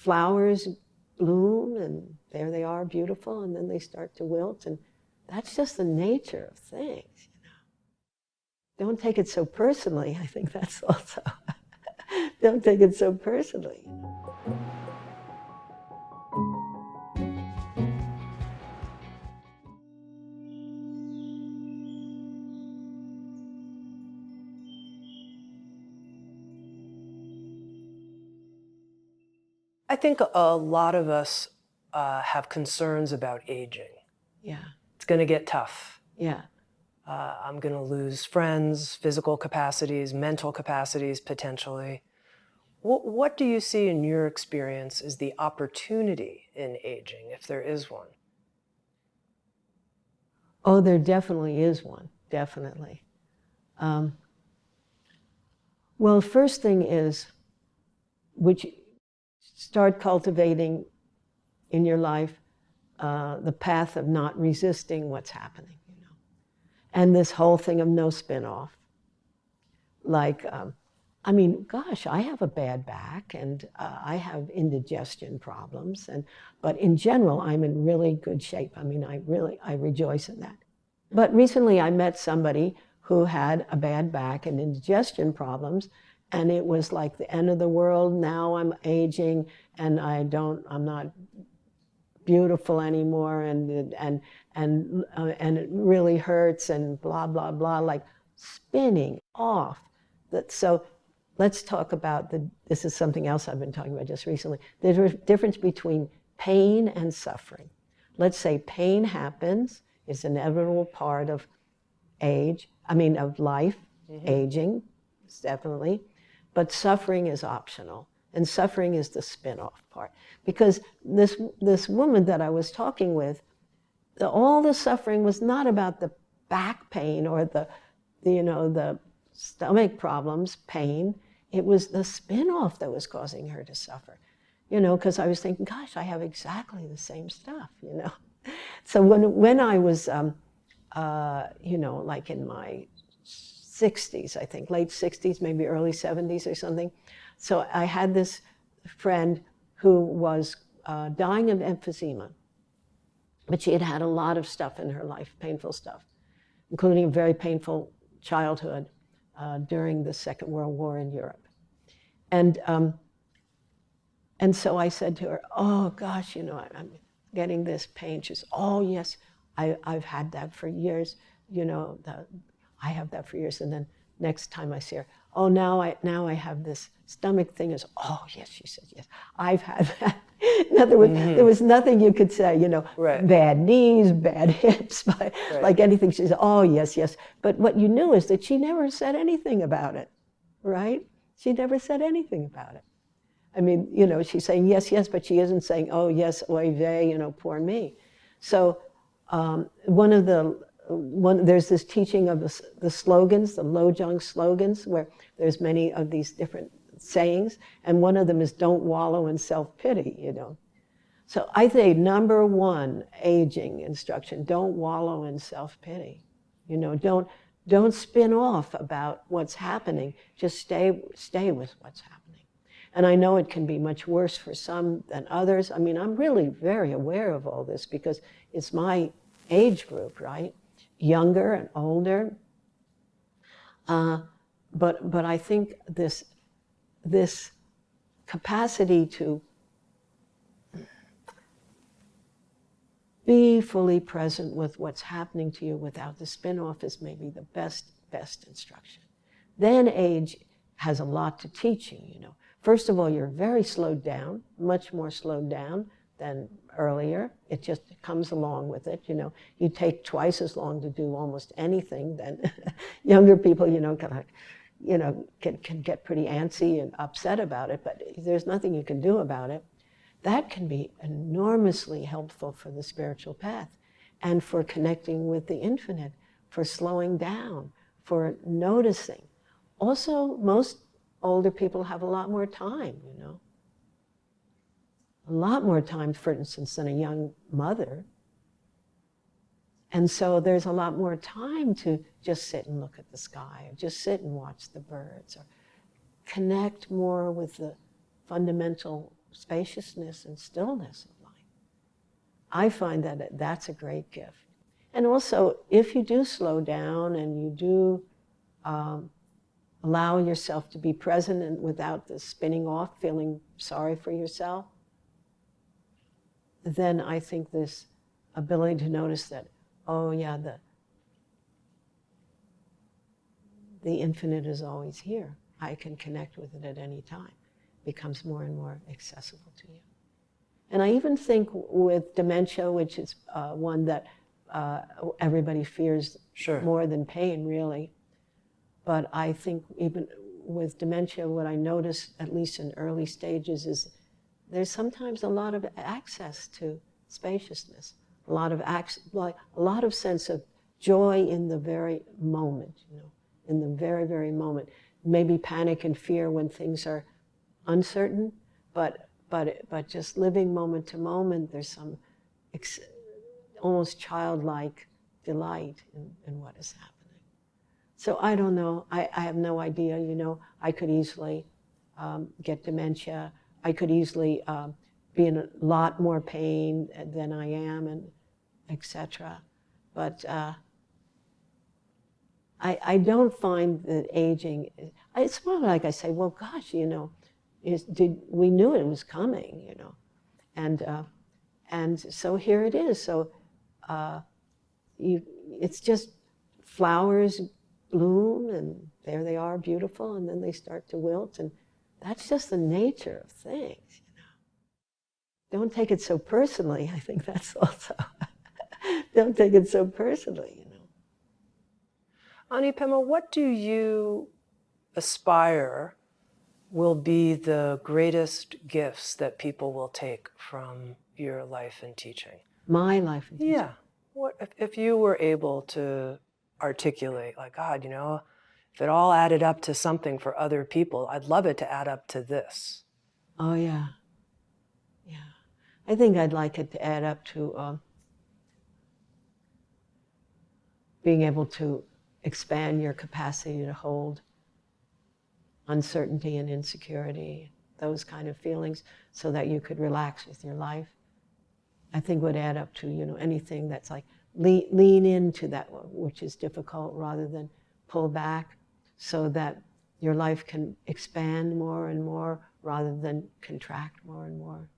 flowers bloom, and there they are, beautiful, and then they start to wilt, and that's just the nature of things, you know. Don't take it so personally. I think that's also, don't take it so personally. You know? I think a lot of us have concerns about aging. Yeah. It's going to get tough. Yeah. I'm going to lose friends, physical capacities, mental capacities, potentially. What do you see in your experience as the opportunity in aging, if there is one? Oh, there definitely is one, definitely. Well, first thing is, which start cultivating in your life the path of not resisting what's happening, you know. And this whole thing of no spin-off. Like, I mean, gosh, I have a bad back and I have indigestion problems, but in general, I'm in really good shape. I mean, I rejoice in that. But recently I met somebody who had a bad back and indigestion problems, and it was like the end of the world. Now I'm aging and I'm not beautiful anymore, and it really hurts, and blah, blah, blah, like spinning off. So let's talk about this is something else I've been talking about just recently, the difference between pain and suffering. Let's say pain happens, it's an inevitable part of of life, aging, definitely, but suffering is optional. And suffering is the spin-off part. Because this woman that I was talking with, all the suffering was not about the back pain or the stomach problems, pain. It was the spin-off that was causing her to suffer. You know, because I was thinking, gosh, I have exactly the same stuff, you know. So when I was, like in my 60s, I think, late 60s, maybe early 70s or something. So I had this friend who was dying of emphysema, but she had had a lot of stuff in her life, painful stuff, including a very painful childhood during the Second World War in Europe. And so I said to her, oh gosh, you know, I'm getting this pain. She says, oh yes, I've had that for years, you know, I have that for years. And then next time I see her, oh, now I have this stomach thing. Is, oh yes, she said, yes, I've had that. In other words, there was nothing you could say, you know, bad knees, bad hips, like anything. She said, oh yes, yes. But what you knew is that she never said anything about it, right? She never said anything about it. I mean, you know, she's saying yes, yes, but she isn't saying, oh yes, oy vey, you know, poor me. So there's this teaching of the slogans, the Lojong slogans, where there's many of these different sayings, and one of them is don't wallow in self-pity, you know. So I say number one aging instruction, don't wallow in self-pity. You know, don't spin off about what's happening, just stay with what's happening. And I know it can be much worse for some than others. I mean, I'm really very aware of all this because it's my age group, right? Younger and older. But I think this capacity to be fully present with what's happening to you without the spin-off is maybe the best instruction. Then age has a lot to teach you, you know. First of all, you're very slowed down, much more slowed down than earlier. It just comes along with it, you know. You take twice as long to do almost anything than younger people, you know, can get pretty antsy and upset about it, but there's nothing you can do about it. That can be enormously helpful for the spiritual path and for connecting with the infinite, for slowing down, for noticing. Also, most older people have a lot more time, you know. A lot more time, for instance, than a young mother. And so there's a lot more time to just sit and look at the sky, or just sit and watch the birds, or connect more with the fundamental spaciousness and stillness of life. I find that that's a great gift. And also, if you do slow down and you do allow yourself to be present and without the spinning off, feeling sorry for yourself, then I think this ability to notice that, oh yeah, the infinite is always here. I can connect with it at any time. Becomes more and more accessible to you. And I even think with dementia, which is one that everybody fears Sure. more than pain, really. But I think even with dementia, what I notice, at least in early stages, is there's sometimes a lot of access to spaciousness, a lot of sense of joy in the very moment, in the very, very moment. Maybe panic and fear when things are uncertain, but just living moment to moment, there's some almost childlike delight in what is happening. So I don't know. I have no idea. I could easily get dementia. I could easily be in a lot more pain than I am, and etc. But I don't find that aging. It's more like I say, well, gosh, we knew it was coming, and so here it is. So it's just flowers bloom, and there they are, beautiful, and then they start to wilt, and that's just the nature of things. Don't take it so personally. I think that's also. Don't take it so personally. Ani, Pema, what do you aspire will be the greatest gifts that people will take from your life and teaching? My life and teaching? Yeah. What if you were able to articulate, like, God, if it all added up to something for other people, I'd love it to add up to this. Oh, yeah. Yeah. I think I'd like it to add up to being able to expand your capacity to hold uncertainty and insecurity, those kind of feelings, so that you could relax with your life. I think would add up to, anything that's like lean into that which is difficult rather than pull back, so that your life can expand more and more rather than contract more and more.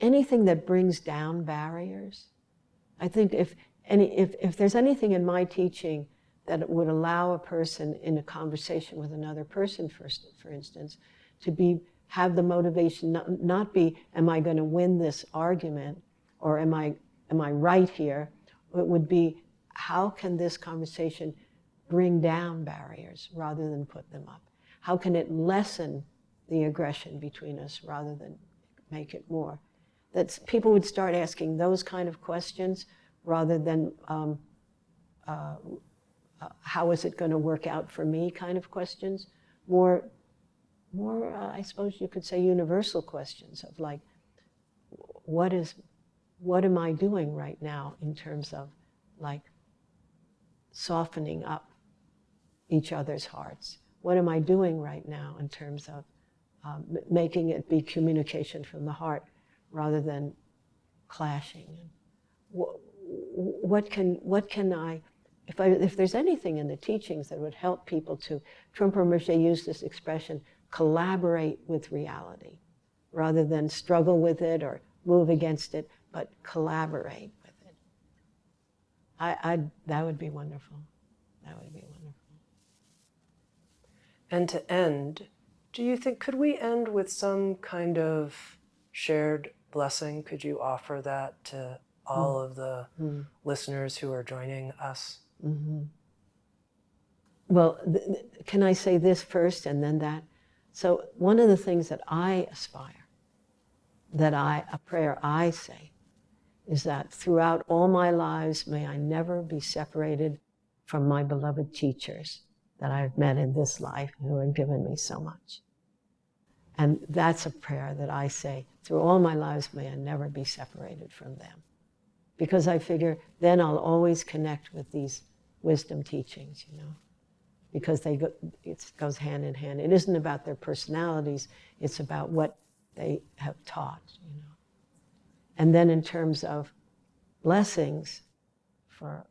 Anything that brings down barriers. I think if there's anything in my teaching that would allow a person in a conversation with another person, for instance, to have the motivation not be, am I going to win this argument, or am I right here? It would be, how can this conversation bring down barriers rather than put them up? How can it lessen the aggression between us rather than make it more? That people would start asking those kind of questions rather than how is it going to work out for me kind of questions. More, I suppose you could say, universal questions of like, what am I doing right now in terms of like softening up each other's hearts? What am I doing right now in terms of making it be communication from the heart rather than clashing? What can I, if there's anything in the teachings that would help people to, Trungpa Rinpoche used this expression, collaborate with reality, rather than struggle with it or move against it, but collaborate with it. That would be wonderful. That would be wonderful. And to end, do you think, could we end with some kind of shared blessing? Could you offer that to all of the listeners who are joining us? Mm-hmm. Well, can I say this first and then that? So one of the things that I aspire, a prayer I say, is that throughout all my lives, may I never be separated from my beloved teachers that I've met in this life who have given me so much. And that's a prayer that I say, through all my lives, may I never be separated from them. Because I figure then I'll always connect with these wisdom teachings, because it goes hand in hand. It isn't about their personalities, it's about what they have taught, you know. And then in terms of blessings for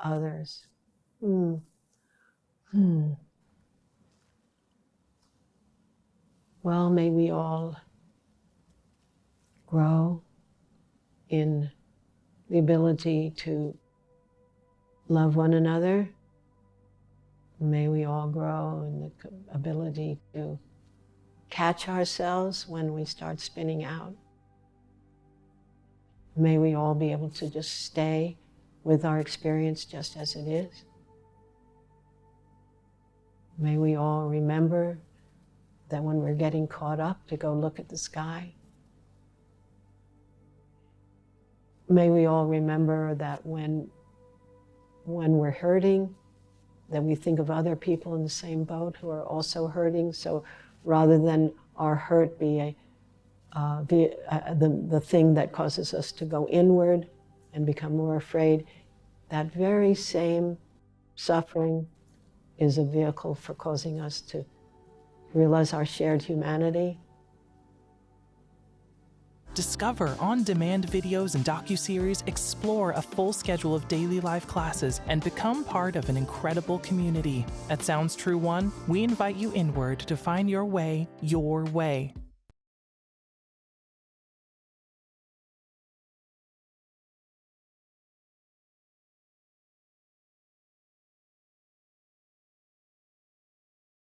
others, well, may we all grow in the ability to love one another. May we all grow in the ability to catch ourselves when we start spinning out. May we all be able to just stay with our experience just as it is. May we all remember that when we're getting caught up, to go look at the sky. May we all remember that when we're hurting, that we think of other people in the same boat who are also hurting. So rather than our hurt be the thing that causes us to go inward and become more afraid, that very same suffering is a vehicle for causing us to realize our shared humanity. Discover on-demand videos and docuseries, explore a full schedule of daily life classes, and become part of an incredible community. At Sounds True One, we invite you inward to find your way, your way.